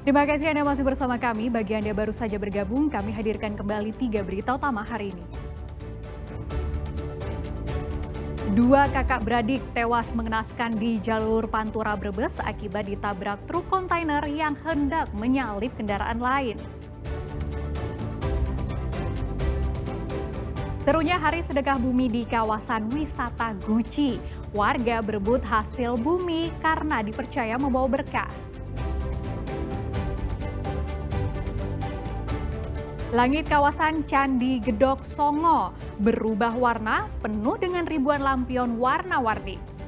Terima kasih Anda masih bersama kami. Bagi Anda baru saja bergabung, kami hadirkan kembali 3 berita utama hari ini. Dua kakak beradik tewas mengenaskan di jalur Pantura Brebes akibat ditabrak truk kontainer yang hendak menyalip kendaraan lain. Serunya Hari Sedekah Bumi di kawasan wisata Guci. Warga berebut hasil bumi karena dipercaya membawa berkah. Langit kawasan Candi Gedok Songo berubah warna penuh dengan ribuan lampion warna-warni.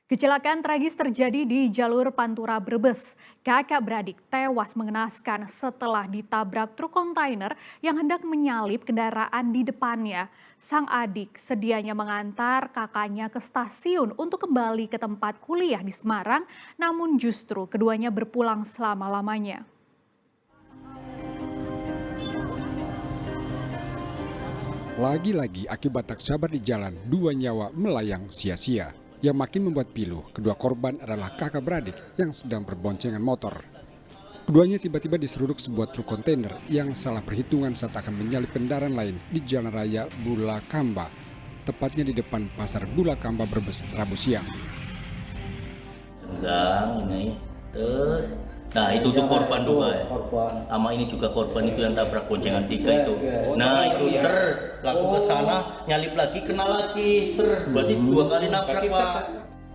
Kecelakaan tragis terjadi di jalur Pantura Brebes. Kakak beradik tewas mengenaskan setelah ditabrak truk kontainer yang hendak menyalip kendaraan di depannya. Sang adik sedianya mengantar kakaknya ke stasiun untuk kembali ke tempat kuliah di Semarang, namun justru keduanya berpulang selama-lamanya. Lagi-lagi akibat tak sabar di jalan, dua nyawa melayang sia-sia. Yang makin membuat pilu, kedua korban adalah kakak beradik yang sedang berboncengan motor. Keduanya tiba-tiba diseruduk sebuah truk kontainer yang salah perhitungan saat akan menyalip kendaraan lain di Jalan Raya Bulakamba, tepatnya di depan Pasar Bulakamba Brebes, Rabu siang. Senggang ini, terus, nah itu tuh korban dua ya. Sama ini juga korban itu yang tabrak boncengan 3 itu. Nah itu langsung ke sana, nyalip lagi, kena lagi, berarti 2 kali nabrak Pak.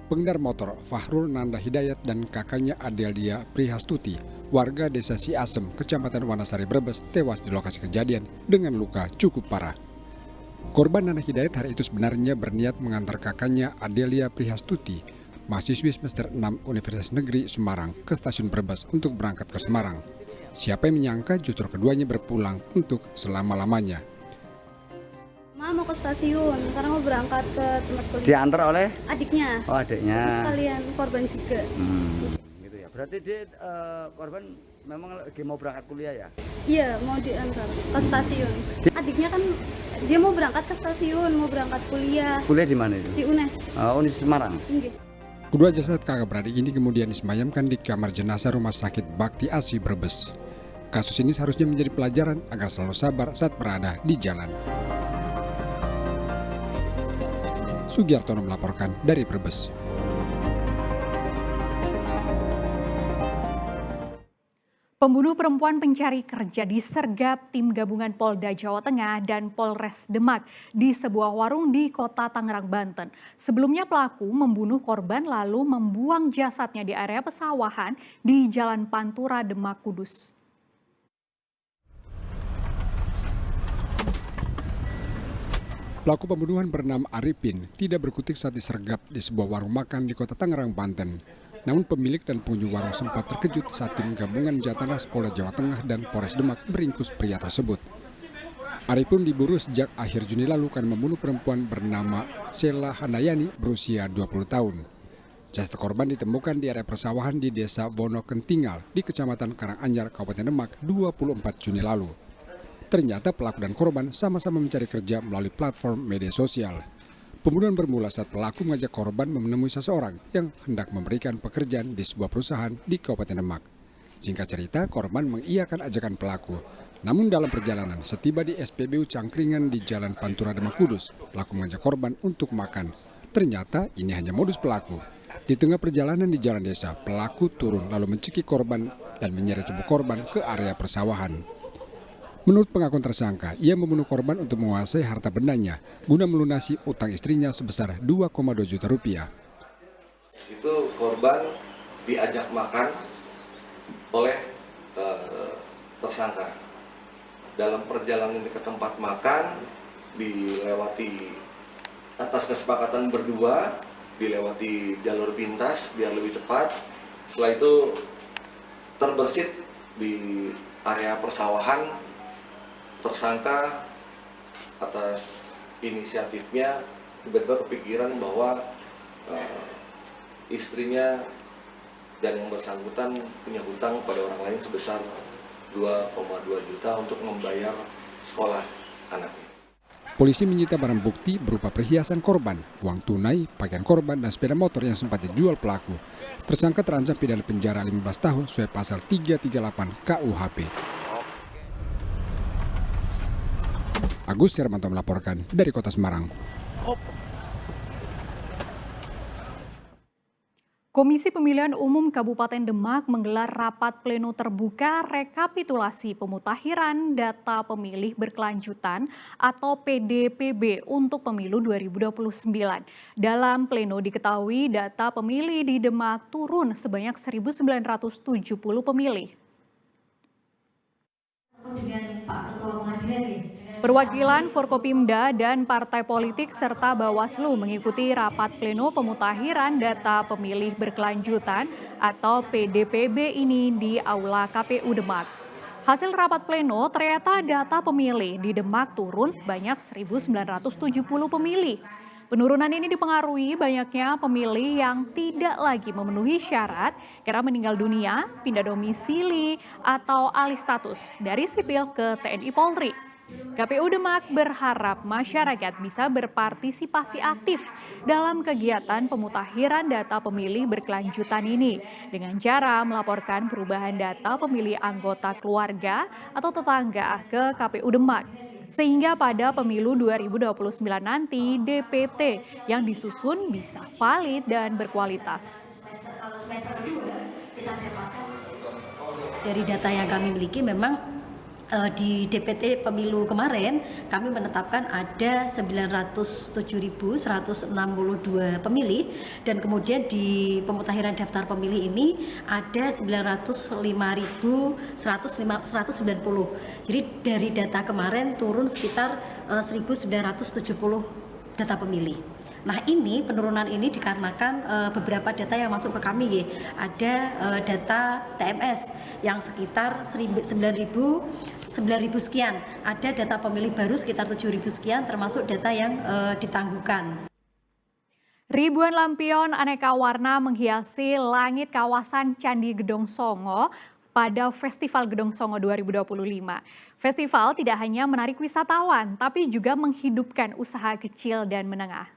Pengendara motor Fahrul Nanda Hidayat dan kakaknya Adelia Prihastuti, warga desa Siasem, Kecamatan Wanasari Brebes, tewas di lokasi kejadian dengan luka cukup parah. Korban Nanda Hidayat hari itu sebenarnya berniat mengantar kakaknya Adelia Prihastuti, mahasiswi semester 6 Universitas Negeri Semarang, ke stasiun Brebes untuk berangkat ke Semarang. Siapa yang menyangka justru keduanya berpulang untuk selama-lamanya. Mau ke stasiun karena mau berangkat ke tempat kuliah. Diantar oleh Adiknya. Oh, adiknya. Terus sekalian korban juga. Gitu ya. Berarti dia korban memang lagi mau berangkat kuliah ya? Iya, mau diantar ke stasiun. Adiknya kan dia mau berangkat ke stasiun, mau berangkat kuliah. Kuliah di mana itu? Di UNES. Unis Semarang. Nggih. Kedua jasad kakak beradik ini kemudian disemayamkan di kamar jenazah Rumah Sakit Bakti Asi Brebes. Kasus ini seharusnya menjadi pelajaran agar selalu sabar saat berada di jalan. Sugiartono melaporkan dari Brebes. Pembunuh perempuan pencari kerja disergap tim gabungan Polda Jawa Tengah dan Polres Demak di sebuah warung di kota Tangerang, Banten. Sebelumnya pelaku membunuh korban lalu membuang jasadnya di area pesawahan di Jalan Pantura, Demak, Kudus. Pelaku pembunuhan bernama Arifin tidak berkutik saat disergap di sebuah warung makan di kota Tangerang, Banten. Namun pemilik dan pengunjung warung sempat terkejut saat tim gabungan Jatras Polda Jawa Tengah dan Polres Demak meringkus pria tersebut. Arifin diburu sejak akhir Juni lalu karena membunuh perempuan bernama Sela Handayani berusia 20 tahun. Jasad korban ditemukan di area persawahan di Desa Wonokentingal di Kecamatan Karanganyar, Kabupaten Demak 24 Juni lalu. Ternyata pelaku dan korban sama-sama mencari kerja melalui platform media sosial. Pembunuhan bermula saat pelaku mengajak korban menemui seseorang yang hendak memberikan pekerjaan di sebuah perusahaan di Kabupaten Demak. Singkat cerita, korban mengiyakan ajakan pelaku. Namun dalam perjalanan, setiba di SPBU Cangkringan di Jalan Pantura Demak Kudus, pelaku mengajak korban untuk makan. Ternyata ini hanya modus pelaku. Di tengah perjalanan di jalan desa, pelaku turun lalu mencekik korban dan menyeret tubuh korban ke area persawahan. Menurut pengakuan tersangka, ia membunuh korban untuk menguasai harta bendanya guna melunasi utang istrinya sebesar 2,2 juta rupiah. Itu korban diajak makan oleh tersangka. Dalam perjalanan ke tempat makan, dilewati atas kesepakatan berdua, dilewati jalur pintas biar lebih cepat. Setelah itu terbersit di area persawahan. Tersangka atas inisiatifnya tiba-tiba kepikiran bahwa istrinya dan yang bersangkutan punya hutang pada orang lain sebesar 2,2 juta untuk membayar sekolah anaknya. Polisi menyita barang bukti berupa perhiasan korban, uang tunai, pakaian korban, dan sepeda motor yang sempat dijual pelaku. Tersangka terancam pidana penjara 15 tahun sesuai pasal 338 KUHP. Agus Hermanto melaporkan dari Kota Semarang. Komisi Pemilihan Umum Kabupaten Demak menggelar rapat pleno terbuka rekapitulasi pemutahiran data pemilih berkelanjutan atau PDPB untuk pemilu 2029. Dalam pleno diketahui data pemilih di Demak turun sebanyak 1.970 pemilih. Perwakilan Forkopimda dan partai politik serta Bawaslu mengikuti rapat pleno pemutahiran data pemilih berkelanjutan atau PDPB ini di Aula KPU Demak. Hasil rapat pleno ternyata data pemilih di Demak turun sebanyak 1.970 pemilih. Penurunan ini dipengaruhi banyaknya pemilih yang tidak lagi memenuhi syarat karena meninggal dunia, pindah domisili, atau alih status dari sipil ke TNI Polri. KPU Demak berharap masyarakat bisa berpartisipasi aktif dalam kegiatan pemutahiran data pemilih berkelanjutan ini dengan cara melaporkan perubahan data pemilih anggota keluarga atau tetangga ke KPU Demak. Sehingga pada pemilu 2029 nanti DPT yang disusun bisa valid dan berkualitas. Dari data yang kami miliki memang di DPT pemilu kemarin kami menetapkan ada 907.162 pemilih dan kemudian di pemutahiran daftar pemilih ini ada 905.190. Jadi dari data kemarin turun sekitar 1.970 data pemilih. Nah ini penurunan ini dikarenakan beberapa data yang masuk ke kami ada data TMS yang sekitar 9.000 sekian, ada data pemilih baru sekitar 7.000 sekian termasuk data yang ditangguhkan. Ribuan lampion aneka warna menghiasi langit kawasan Candi Gedong Songo pada Festival Gedong Songo 2025. Festival tidak hanya menarik wisatawan, tapi juga menghidupkan usaha kecil dan menengah.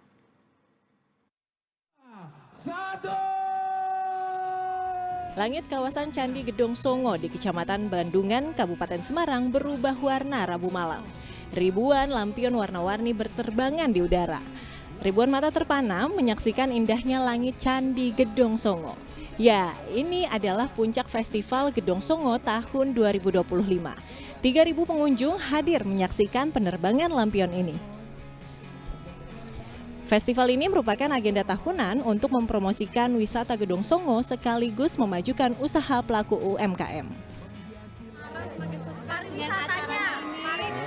Langit kawasan Candi Gedong Songo di Kecamatan Bandungan, Kabupaten Semarang berubah warna Rabu malam. Ribuan lampion warna-warni berterbangan di udara. Ribuan mata terpana menyaksikan indahnya langit Candi Gedong Songo. Ya, ini adalah puncak Festival Gedong Songo tahun 2025. 3.000 pengunjung hadir menyaksikan penerbangan lampion ini. Festival ini merupakan agenda tahunan untuk mempromosikan wisata Gedong Songo sekaligus memajukan usaha pelaku UMKM. Pariwisatanya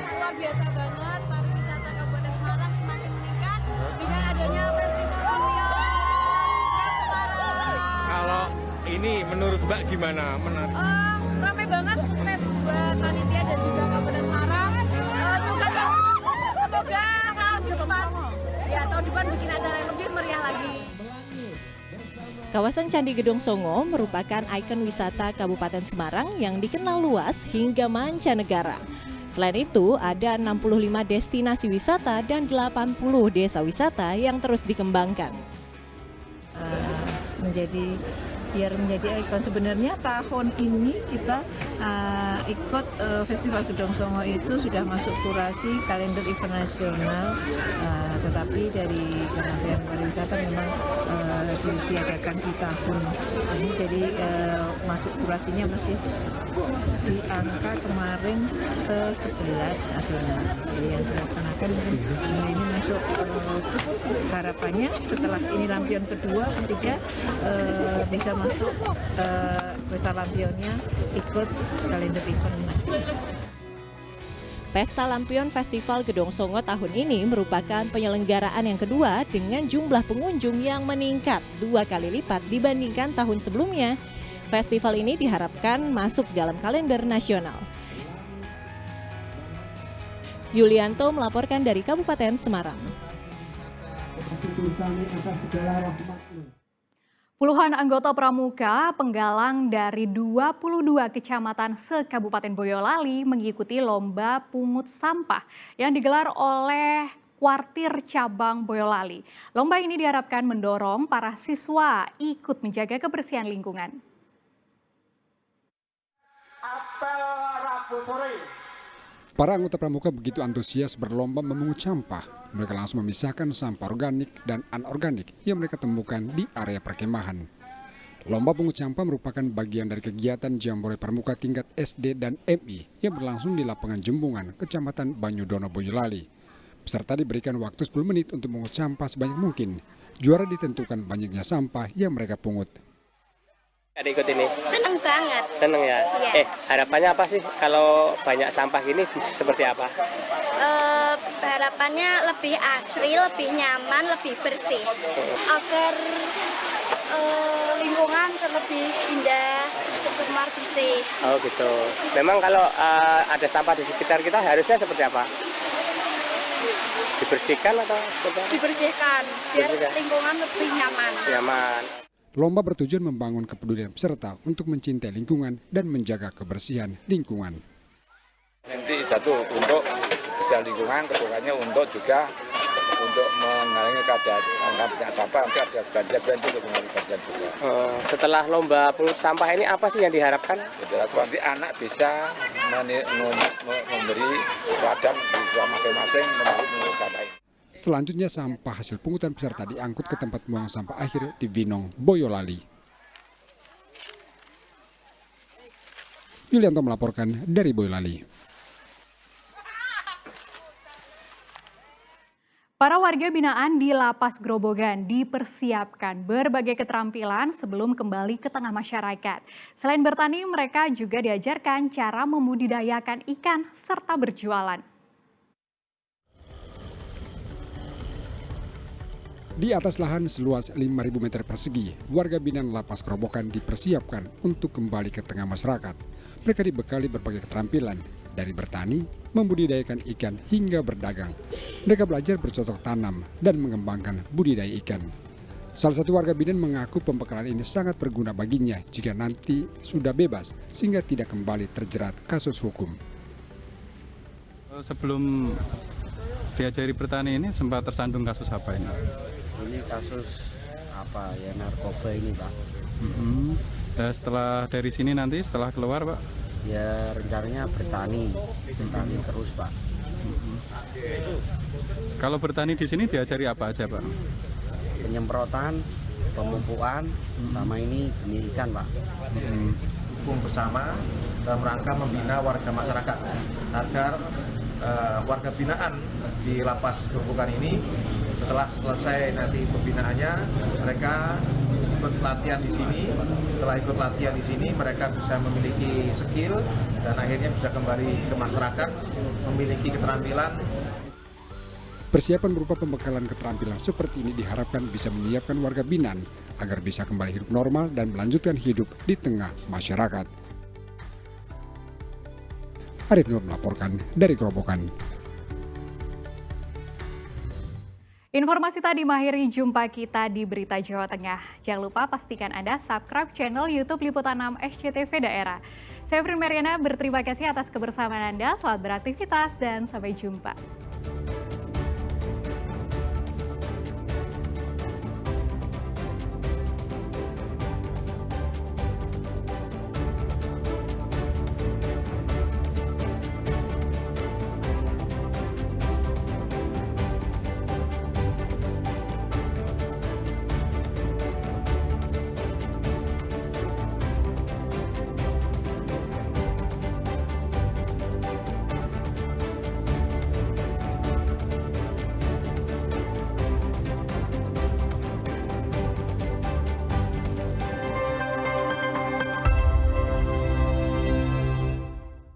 luar biasa banget, pariwisata Kabupaten Semarang semakin meningkat dengan adanya festival lampion Semarang. Kalau ini menurut Mbak gimana? Menarik? Ramai banget, sukses buat panitia dan juga Kabupaten Semarang. Semoga lebih depan. Ya, tahun depan bikin acara yang lebih meriah lagi. Kawasan Candi Gedong Songo merupakan ikon wisata Kabupaten Semarang yang dikenal luas hingga mancanegara. Selain itu, ada 65 destinasi wisata dan 80 desa wisata yang terus dikembangkan. Biar menjadi ikon. Sebenarnya tahun ini kita ikut Festival Gedong Songo itu sudah masuk kurasi kalender event nasional, tetapi dari Kementerian Pariwisata memang ditiadakan di tahun ini, jadi masuk kurasinya masih di angka kemarin ke-11 nasional. Jadi yang dilaksanakan mungkin ini masuk harapannya setelah ini lampion kedua, ketiga bisa masuk pesta lampionnya ikut kalender event nasional. Pesta Lampion Festival Gedong Songo tahun ini merupakan penyelenggaraan yang kedua dengan jumlah pengunjung yang meningkat 2 kali lipat dibandingkan tahun sebelumnya. Festival ini diharapkan masuk dalam kalender nasional. Yulianto melaporkan dari Kabupaten Semarang. Puluhan anggota pramuka penggalang dari 22 kecamatan se-Kabupaten Boyolali mengikuti lomba pungut sampah yang digelar oleh Kuartir Cabang Boyolali. Lomba ini diharapkan mendorong para siswa ikut menjaga kebersihan lingkungan. Para anggota pramuka begitu antusias berlomba memungut sampah. Mereka langsung memisahkan sampah organik dan anorganik yang mereka temukan di area perkemahan. Lomba pungut sampah merupakan bagian dari kegiatan Jambore Pramuka tingkat SD dan MI yang berlangsung di lapangan Jembungan, Kecamatan Banyudono, Boyolali. Peserta diberikan waktu 10 menit untuk mengungut sampah sebanyak mungkin. Juara ditentukan banyaknya sampah yang mereka pungut. Ada ikut ini? Seneng banget. Seneng ya? Iya. Harapannya apa sih kalau banyak sampah gini seperti apa? Harapannya lebih asri, lebih nyaman, lebih bersih. Agar lingkungan lebih indah, tercemar bersih. Oh gitu. Memang kalau ada sampah di sekitar kita harusnya seperti apa? Dibersihkan atau seperti apa? Dibersihkan, biar lingkungan lebih nyaman. Nyaman. Lomba bertujuan membangun kepedulian peserta untuk mencintai lingkungan dan menjaga kebersihan lingkungan. Nanti jatuh untuk menjaga lingkungan, keduanya untuk juga untuk mengurangi keadaan banyak sampah, nanti ada banjir untuk mengurangi banjir juga. Setelah lomba pungut sampah ini apa sih yang diharapkan? Nanti anak bisa memberi teladan bisa masing-masing menurut sampah ini. Selanjutnya sampah hasil pungutan peserta diangkut ke tempat buang sampah akhir di Winong, Boyolali. Yulianto melaporkan dari Boyolali. Para warga binaan di Lapas Grobogan dipersiapkan berbagai keterampilan sebelum kembali ke tengah masyarakat. Selain bertani, mereka juga diajarkan cara membudidayakan ikan serta berjualan. Di atas lahan seluas 5.000 meter persegi, warga binaan Lapas Grobogan dipersiapkan untuk kembali ke tengah masyarakat. Mereka dibekali berbagai keterampilan, dari bertani, membudidayakan ikan, hingga berdagang. Mereka belajar bercocok tanam dan mengembangkan budidaya ikan. Salah satu warga binaan mengaku pembekalan ini sangat berguna baginya jika nanti sudah bebas, sehingga tidak kembali terjerat kasus hukum. Sebelum diajari bertani ini sempat tersandung kasus apa ini? Ini kasus apa ya, narkoba ini Pak. Setelah dari sini nanti setelah keluar Pak? Ya rencananya bertani terus Pak. Kalau bertani di sini diajari apa aja Pak? Penyemprotan, pemupukan, sama ini benih ikan Pak. Hukum bersama dalam rangka membina warga masyarakat agar warga binaan di Lapas Grobogan ini setelah selesai nanti pembinaannya mereka ikut latihan di sini. Setelah ikut latihan di sini mereka bisa memiliki skill dan akhirnya bisa kembali ke masyarakat memiliki keterampilan. Persiapan berupa pembekalan keterampilan seperti ini diharapkan bisa menyiapkan warga binaan agar bisa kembali hidup normal dan melanjutkan hidup di tengah masyarakat. Arif Nur melaporkan dari Grobogan. Informasi tadi mengakhiri jumpa kita di Berita Jawa Tengah. Jangan lupa pastikan Anda subscribe channel YouTube Liputan 6 SCTV Daerah. Saya Frin Mariana berterima kasih atas kebersamaan Anda, selamat beraktivitas dan sampai jumpa.